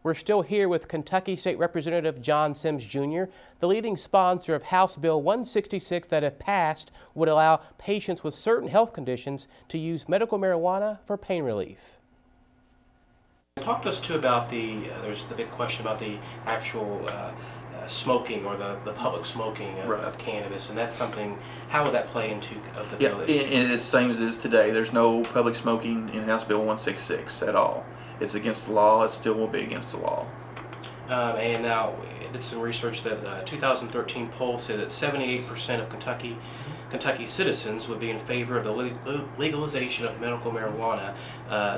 We're still here with Kentucky State Representative John Sims Jr., the leading sponsor of House Bill 166 that, if passed, would allow patients with certain health conditions to use medical marijuana for pain relief. Talk to us too about there's the big question about the actual smoking or the public smoking of cannabis, and that's something, how would that play into the bill? And it's the same as it is today. There's no public smoking in House Bill 166 at all. It's against the law. It still will be against the law. And now, I did some research that a 2013 poll said that 78% of Kentucky citizens would be in favor of the legalization of medical marijuana.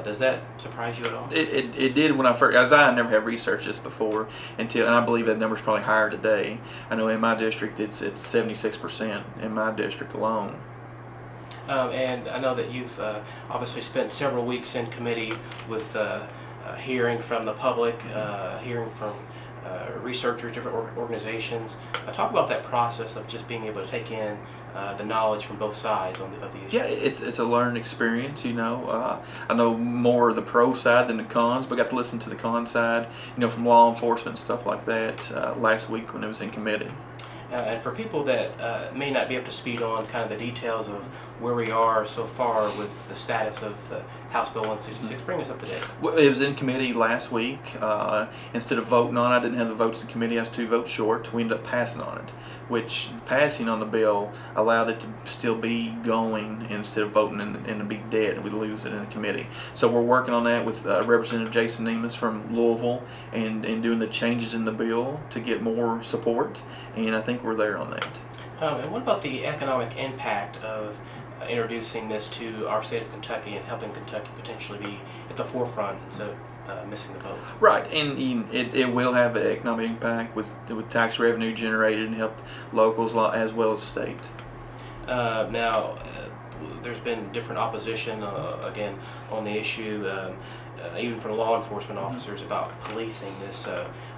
Does that surprise you at all? It did when I first, as I never have researched this before and I believe that number's probably higher today. I know in my district it's 76% in my district alone. And I know that you've obviously spent several weeks in committee with hearing from the public, hearing from researchers, different organizations. Talk about that process of just being able to take in the knowledge from both sides of the issue. Yeah, it's a learned experience, you know. I know more of the pro side than the cons, but got to listen to the con side, you know, from law enforcement and stuff like that last week when it was in committee. And for people that may not be up to speed on kind of the details of where we are so far with the status of the House Bill 166, bring us up to date. Well, it was in committee last week. Instead of voting on it, I didn't have the votes in committee. I was 2 votes short. We ended up passing on it, which passing on the bill allowed it to still be going instead of voting and to be dead and we lose it in the committee. So we're working on that with Representative Jason Nemeth from Louisville and doing the changes in the bill to get more support, and I think we're there on that. And what about the economic impact of introducing this to our state of Kentucky and helping Kentucky potentially be at the forefront instead of missing the boat? Right, and it will have an economic impact with tax revenue generated and help locals as well as state. Now, there's been different opposition again on the issue, even from law enforcement officers about policing this.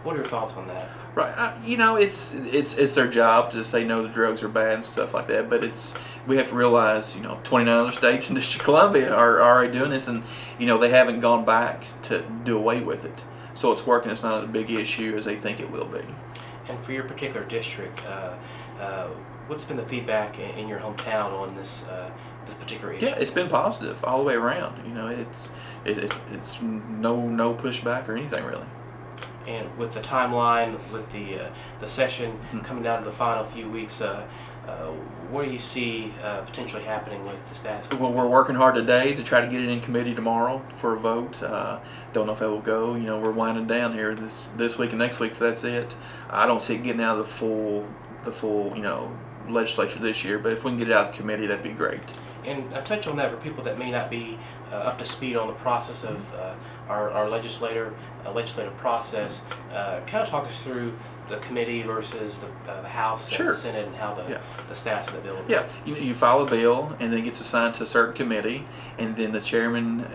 What are your thoughts on that? Right, you know, it's their job to say no, the drugs are bad and stuff like that. But we have to realize, you know, 29 other states and District of Columbia are already doing this, and you know they haven't gone back to do away with it. So it's working. It's not a big issue as they think it will be. And for your particular district, what's been the feedback in your hometown on this particular issue? Yeah, it's been positive all the way around. You know, it's no pushback or anything really. And with the timeline, with the session coming down to the final few weeks, what do you see potentially happening with the status? Well, we're working hard today to try to get it in committee tomorrow for a vote. Don't know if it will go. You know, we're winding down here this week and next week. So that's it. I don't see it getting out of the full you know legislature this year. But if we can get it out of the committee, that'd be great. And touch on that for people that may not be up to speed on the process of our legislative process. Kind of talk us through the committee versus the House and the Senate and how the status of the bill will be. Yeah, you file a bill and then it gets assigned to a certain committee, and then the chairman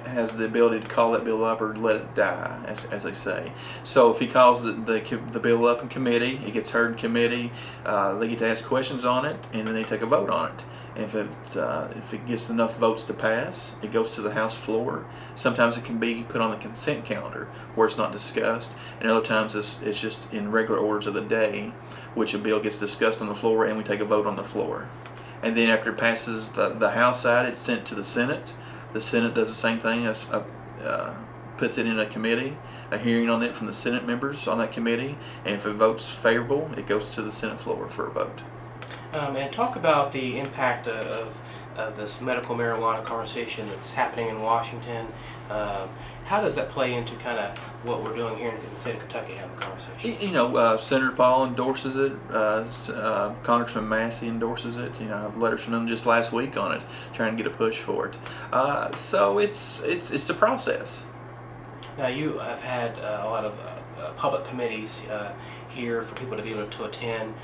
has the ability to call that bill up or let it die, as they say. So if he calls the bill up in committee, it gets heard in committee, they get to ask questions on it, and then they take a vote on it. If it gets enough votes to pass, it goes to the House floor. Sometimes it can be put on the consent calendar where it's not discussed, and other times it's just in regular orders of the day, which a bill gets discussed on the floor and we take a vote on the floor. And then after it passes the House side, it's sent to the Senate. The Senate does the same thing, puts it in a committee, a hearing on it from the Senate members on that committee, and if it votes favorable, it goes to the Senate floor for a vote. And talk about the impact of this medical marijuana conversation that's happening in Washington. How does that play into kind of what we're doing here in the state of Kentucky, having the conversation? You know, Senator Paul endorses it. Congressman Massey endorses it. You know, I have letters from them just last week on it, trying to get a push for it. So it's the process. Now, you have had a lot of public committees here for people to be able to attend.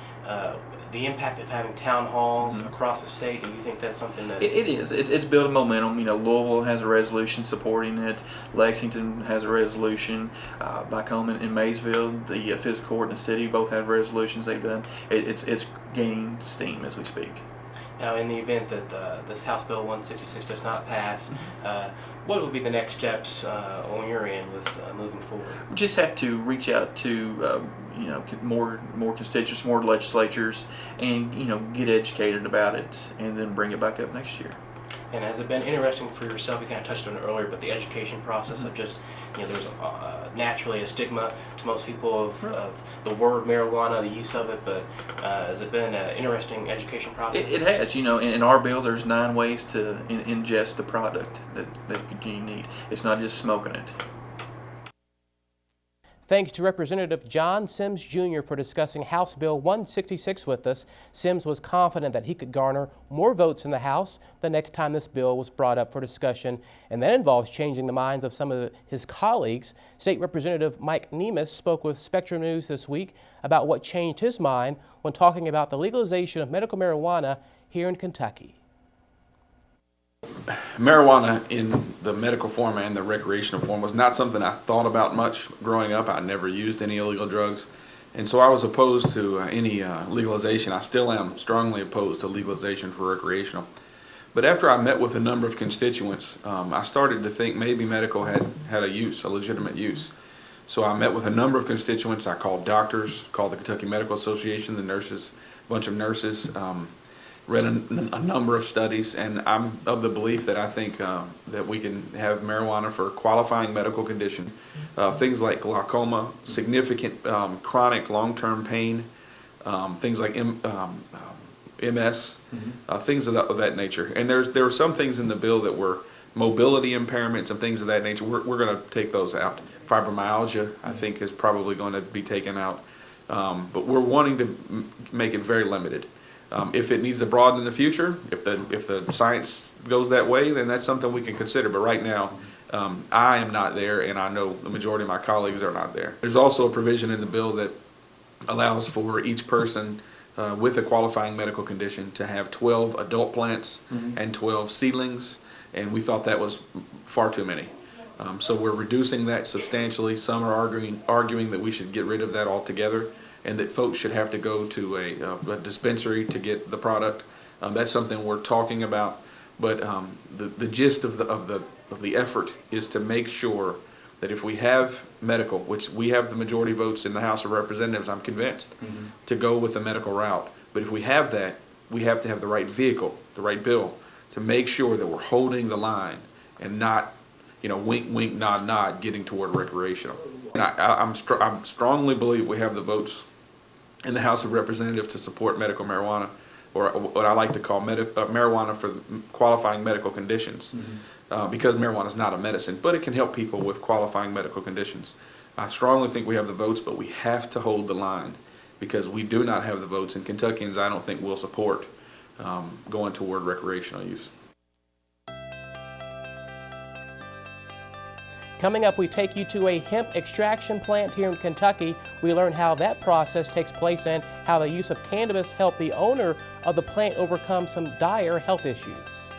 The impact of having town halls across the state, do you think that's something that it is? It's building momentum. You know, Louisville has a resolution supporting it. Lexington has a resolution. Back home in Maysville, the physical court and the city both have resolutions they've done. It's gaining steam as we speak. Now, in the event that this House Bill 166 does not pass, what would be the next steps on your end with moving forward? We just have to reach out to more constituents, more legislatures, and get educated about it, and then bring it back up next year. And has it been interesting for yourself? You kind of touched on it earlier, but the education process of just, there's naturally a stigma to most people of the word marijuana, the use of it, but has it been an interesting education process? It has, in our bill there's 9 ways to ingest the product that you need. It's not just smoking it. Thanks to Representative John Sims Jr. for discussing House Bill 166 with us. Sims was confident that he could garner more votes in the House the next time this bill was brought up for discussion, and that involves changing the minds of some of his colleagues. State Representative Mike Nemes spoke with Spectrum News this week about what changed his mind when talking about the legalization of medical marijuana here in Kentucky. Marijuana in the medical form and the recreational form was not something I thought about much growing up. I never used any illegal drugs, and so I was opposed to any legalization. I still am strongly opposed to legalization for recreational. But after I met with a number of constituents, I started to think maybe medical had a use, a legitimate use. So I met with a number of constituents. I called doctors, called the Kentucky Medical Association, the nurses, a bunch of nurses, read a number of studies, and I'm of the belief that I think that we can have marijuana for qualifying medical condition, things like glaucoma, significant chronic long-term pain, things like MS, things of that nature. And there were some things in the bill that were mobility impairments and things of that nature. We're going to take those out. Fibromyalgia, I think, is probably going to be taken out, but we're wanting to make it very limited. If it needs to broaden in the future, if the science goes that way, then that's something we can consider. But right now, I am not there, and I know the majority of my colleagues are not there. There's also a provision in the bill that allows for each person with a qualifying medical condition to have 12 adult plants and 12 seedlings, and we thought that was far too many. So we're reducing that substantially. Some are arguing that we should get rid of that altogether, and that folks should have to go to a dispensary to get the product. That's something we're talking about, but the gist of the effort is to make sure that if we have medical, which we have the majority votes in the House of Representatives, I'm convinced, to go with the medical route. But if we have that, we have to have the right vehicle, the right bill, to make sure that we're holding the line and not, wink, wink, nod, nod, getting toward recreational. And I strongly believe we have the votes in the House of Representatives to support medical marijuana, or what I like to call marijuana for qualifying medical conditions, because marijuana is not a medicine, but it can help people with qualifying medical conditions. I strongly think we have the votes, but we have to hold the line, because we do not have the votes, and Kentuckians, I don't think, will support going toward recreational use. Coming up, we take you to a hemp extraction plant here in Kentucky. We learn how that process takes place and how the use of cannabis helped the owner of the plant overcome some dire health issues.